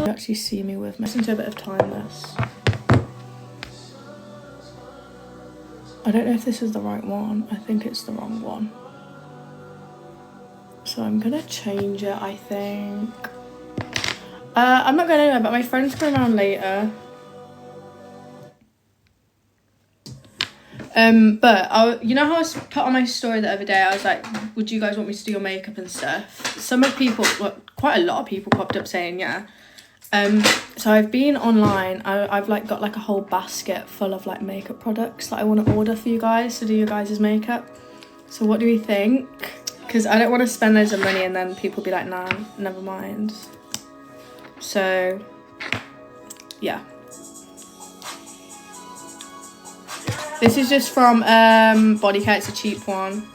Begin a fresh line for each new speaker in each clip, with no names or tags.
Actually see me with me. Listen to a bit of Timeless. I don't know if this is the right one. I think it's the wrong one. So I'm gonna change it, I think. I'm not going anywhere, but my friend's coming around later. But you know how I put on my story the other day, I was like, would you guys want me to do your makeup and stuff? Well, quite a lot of people popped up saying yeah. So I've been online. I've like got like a whole basket full of like makeup products that I want to order for you guys to do your guys' makeup. So what do we think? Because I don't want to spend loads of money and then people be like, nah, never mind. So yeah. This is just from Body Care. It's a cheap one,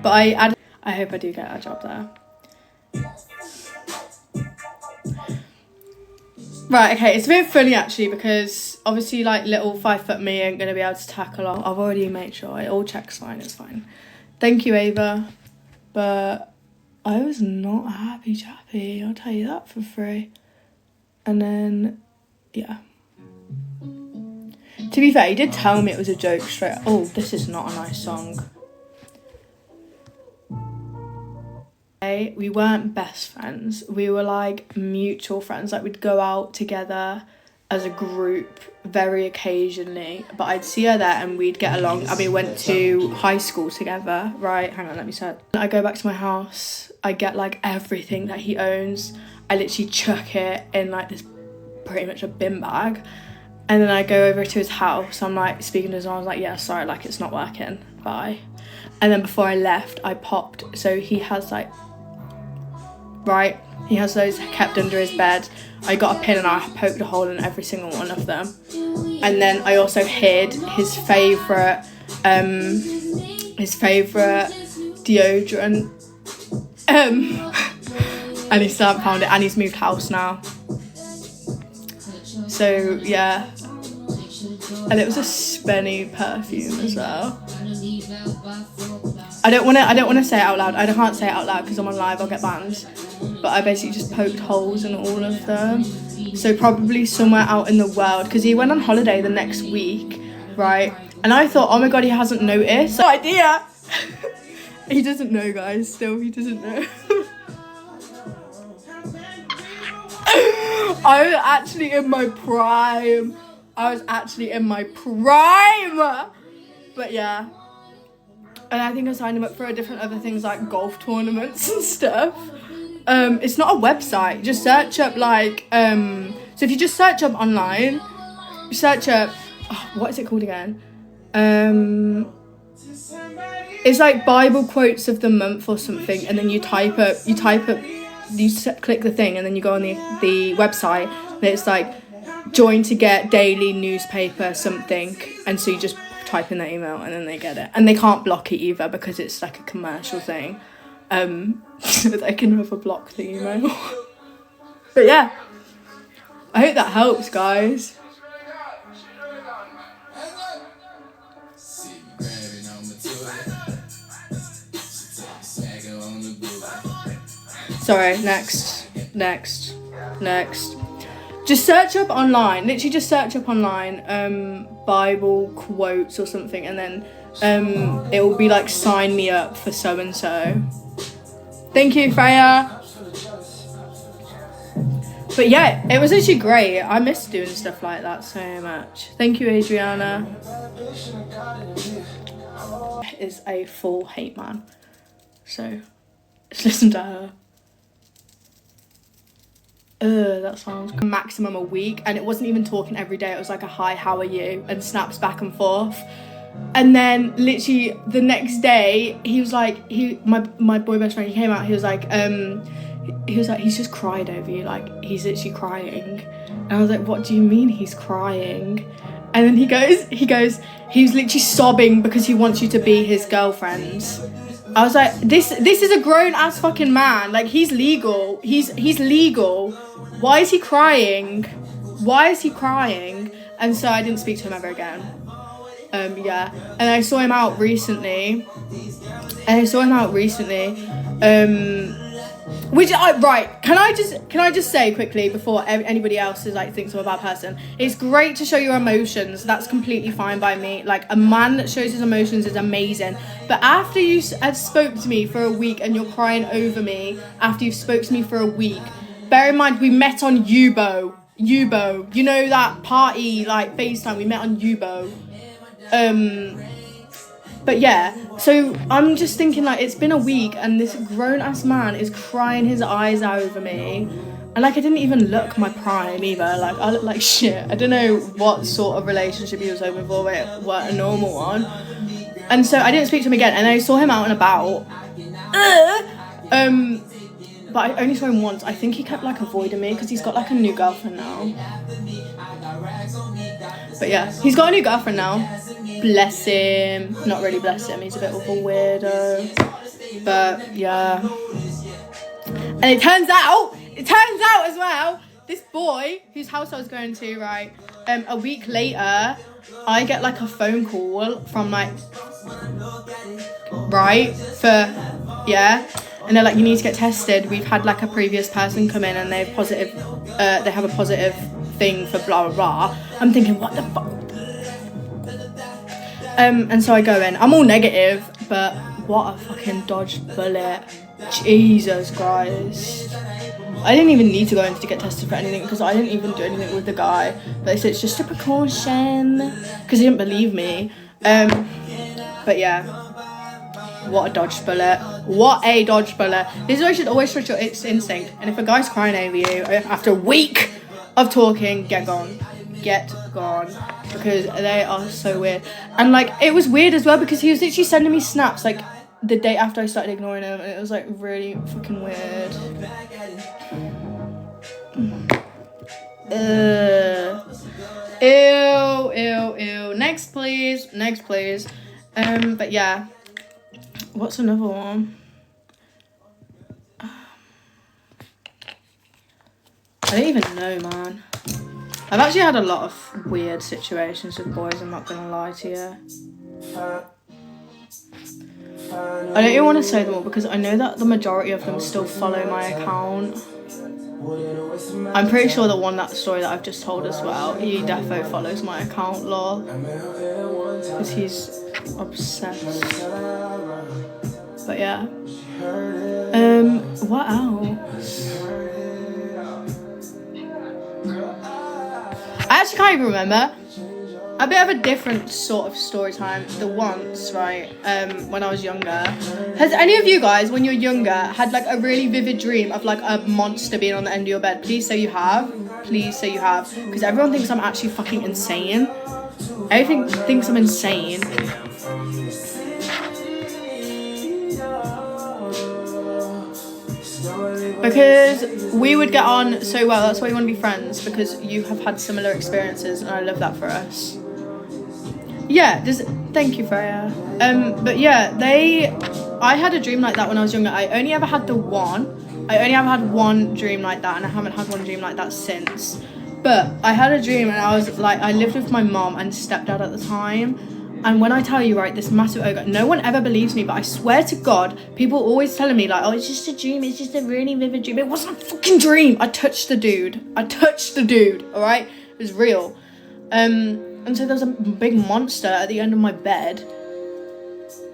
but I hope I do get a job there. Right, okay, it's a bit funny actually, because obviously like little 5 foot me ain't gonna be able to tackle on. I've already made sure it all checks fine, it's fine. Thank you, Ava. But I was not a happy chappy, I'll tell you that for free. And then, yeah. To be fair, he did tell me it was a joke straight. Oh, this is not a nice song. We weren't best friends. We were like mutual friends. Like we'd go out together as a group very occasionally. But I'd see her there and we'd get along. And we went to high school together. Right, hang on, let me say. I go back to my house. I get like everything that he owns. I literally chuck it in like this pretty much a bin bag. And then I go over to his house. I'm like speaking to his mom. I was like, yeah, sorry, like it's not working. Bye. And then before I left, I popped. So he has like, right, he has those kept under his bed. I got a pin and I poked a hole in every single one of them. And then I also hid his favourite deodorant. And he still hasn't found it, and he's moved house now. So yeah, and it was a spenny perfume as well. I don't want to say it out loud. I can't say it out loud because I'm on live. I'll get banned. But I basically just poked holes in all of them. So probably somewhere out in the world, because he went on holiday the next week, right? And I thought, oh my god, he hasn't noticed. No idea. He doesn't know, guys. Still, he doesn't know. I was actually in my prime. But yeah. And I think I signed him up for different other things like golf tournaments and stuff. It's not a website. Just search up like, so if you just search up online, you search up, what is it called again? It's like Bible quotes of the month or something. And then you click the thing and then you go on the website and it's like join to get daily newspaper something, and so you just type in their email and then they get it, and they can't block it either because it's like a commercial thing, so they can never block the email. But yeah, I hope that helps, guys. Sorry, next. Just search up online, literally just search up online, Bible quotes or something, and then it will be like, sign me up for so-and-so. Thank you, Freya. But yeah, it was actually great. I miss doing stuff like that so much. Thank you, Adriana. Is a full hate man. So, let's listen to her. That sounds good. Maximum a week, and it wasn't even talking every day. It was like a hi, how are you, and snaps back and forth. And then literally the next day he was like, my boy best friend, he came out, he was like he's just cried over you, like he's literally crying. And I was like, what do you mean he's crying? And then he goes he's literally sobbing because he wants you to be his girlfriend. I was like, this is a grown ass fucking man. Like he's legal. He's legal. Why is he crying? And so I didn't speak to him ever again. Yeah. And I saw him out recently. Right, can I just say quickly before anybody else is like thinks I'm a bad person, it's great to show your emotions. That's completely fine by me. Like, a man that shows his emotions is amazing. But after you had spoke to me for a week and you're crying over me after you've spoke to me for a week, bear in mind we met on Yubo. You know that party, like FaceTime, we met on Yubo. But yeah, so I'm just thinking, like, it's been a week and this grown-ass man is crying his eyes out over me. And, like, I didn't even look my prime either. Like, I look like shit. I don't know what sort of relationship he was hoping for, but it weren't a normal one. And so I didn't speak to him again, and I saw him out and about. But I only saw him once. I think he kept, like, avoiding me because he's got, like, a new girlfriend now. But yeah, he's got a new girlfriend now. Bless him. Not really bless him. He's a bit of a weirdo. But yeah. And it turns out as well, this boy whose house I was going to, right, a week later, I get like a phone call from like, right, yeah. And they're like, you need to get tested. We've had like a previous person come in and they have a positive thing for blah blah blah. I'm thinking, what the fuck? And so I go in. I'm all negative, but what a fucking dodged bullet. Jesus Christ. I didn't even need to go in to get tested for anything because I didn't even do anything with the guy. But they said it's just a precaution because he didn't believe me. But yeah. What a dodged bullet. What a dodged bullet. This is why you should always trust your instinct. And if a guy's crying over you after a week of talking, get gone. Because they are so weird. And like, it was weird as well because he was literally sending me snaps like the day after I started ignoring him, and it was like really fucking weird. Ew. Next please. But yeah, what's another one? I don't even know, man. I've actually had a lot of weird situations with boys, I'm not gonna lie to you. I don't even want to say them all because I know that the majority of them still follow my account. I'm pretty sure that story that I've just told as well, he defo follows my account, lol. Because he's obsessed. But yeah. What else? I actually can't even remember. A bit of a different sort of story time. The once, right, when I was younger. Has any of you guys, when you're younger, had like a really vivid dream of like a monster being on the end of your bed? Please say you have. Because everyone thinks I'm actually fucking insane. Everyone thinks I'm insane. Because we would get on so well. That's why you want to be friends, because you have had similar experiences, and I love that for us. Yeah, thank you, Freya. But yeah, I had a dream like that when I was younger. I only ever had one dream like that, and I haven't had one dream like that since. But I had a dream, and I was like, I lived with my mom and stepdad at the time. And when I tell you, right, this massive ogre, no one ever believes me, but I swear to God, people are always telling me, like, oh, it's just a dream, it's just a really vivid dream. It wasn't a fucking dream. I touched the dude, all right? It was real. And so there was a big monster at the end of my bed.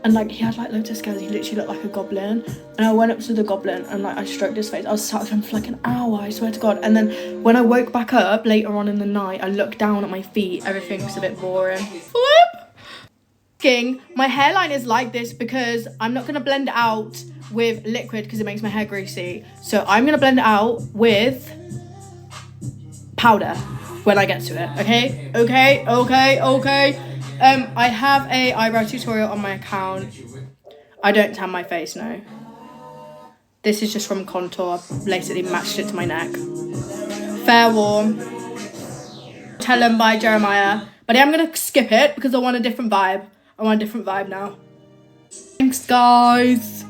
And, like, he had, like, loads of scales. He literally looked like a goblin. And I went up to the goblin and, like, I stroked his face. I was sat with him for, like, an hour, I swear to God. And then when I woke back up later on in the night, I looked down at my feet. Everything was a bit boring. Flip! My hairline is like this because I'm not going to blend it out with liquid because it makes my hair greasy. So I'm going to blend it out with powder when I get to it, okay? I have a eyebrow tutorial on my account. I don't tan my face, no. This is just from Contour. I basically matched it to my neck. Fair Warm. Tell 'em by Jeremiah. But I'm going to skip it because I want a different vibe. Now. Thanks, guys.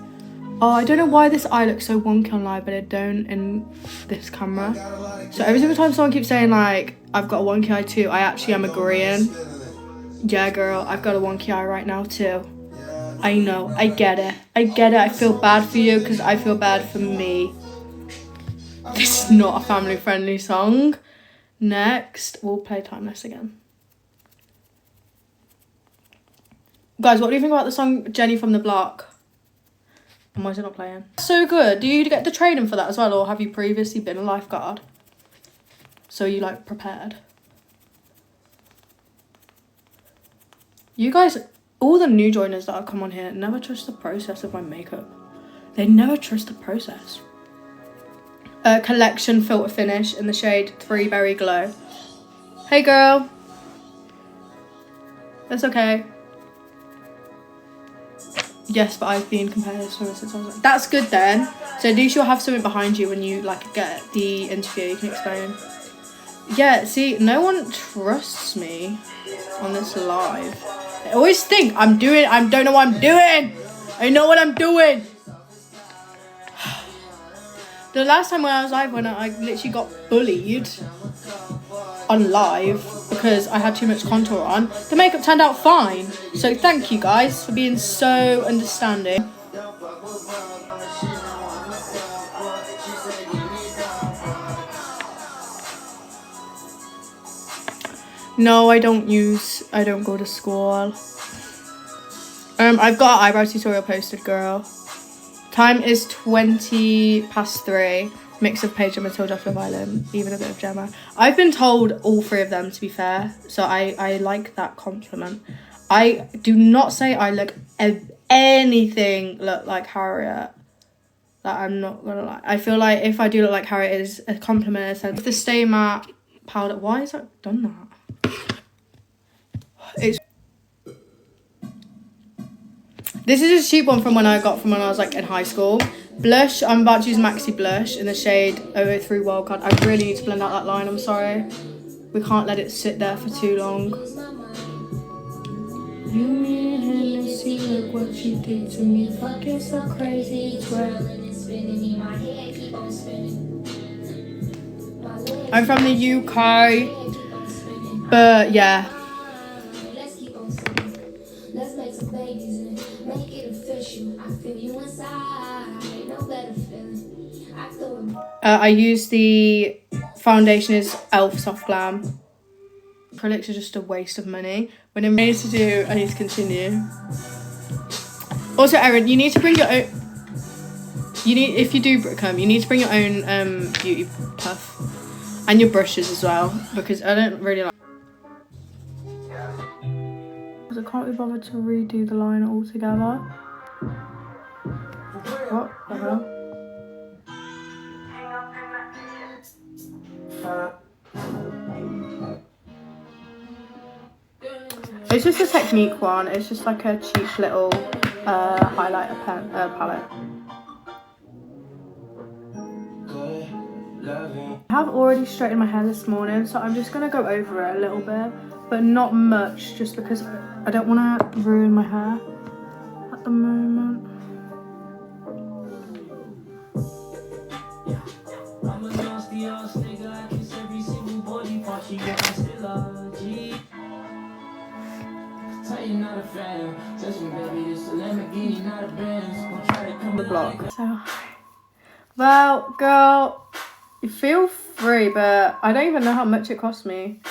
Oh, I don't know why this eye looks so wonky on live, but it don't in this camera. So every single time someone keeps saying, like, I've got a wonky eye too, I actually am agreeing. Yeah, girl, I've got a wonky eye right now too. I know, I get it. I feel bad for you because I feel bad for me. This is not a family friendly song. Next, we'll play Timeless again. Guys, what do you think about the song Jenny from the Block? And why is it not playing? So good. Do you get the training for that as well, or have you previously been a lifeguard? So you like prepared? You guys, all the new joiners that have come on here never trust the process of my makeup. They never trust the process. Collection filter finish in the shade 3 Berry Glow. Hey girl. That's okay. Yes, but I've been compared to her since I was like, that's good then. So at least you'll have something behind you when you like get the interview. You can explain. Yeah, see, no one trusts me on this live. I always think I don't know what I'm doing. I know what I'm doing. The last time when I was live, when I literally got bullied on live because I had too much contour on, the makeup turned out fine. So thank you guys for being so understanding. No, I don't go to school. I've got an eyebrow tutorial posted, girl. Time is 3:20. Mix of Paige and Matilda for violin, even a bit of Gemma. I've been told all 3 of them, to be fair, so I like that compliment. I do not say I look anything like Harriet. Like, I'm not gonna lie. I feel like if I do look like Harriet, it is a compliment in a sense. The Stay Matte powder, why has that done that? This is a cheap one from when I was like in high school. Blush, I'm about to use Maxi Blush in the shade 003 Wildcard. I really need to blend out that line, I'm sorry. We can't let it sit there for too long. You mean Hennessy, look what you did to me. Fuck, you're so crazy, I'm from the UK, but yeah. I use the foundation is Elf Soft Glam. Acrylics are just a waste of money. When I'm ready to do, I need to continue. Also, Erin, you need to bring your own. If you do come, you need to bring your own beauty puff and your brushes as well, because I don't really like. I can't be bothered to redo the line altogether. What the hell? It's just a technique one. It's just like a cheap little highlighter palette. I have already straightened my hair this morning, so I'm just gonna go over it a little bit, but not much, just because I don't want to ruin my hair at the moment. The block. So, well, girl, you feel free, but I don't even know how much it cost me.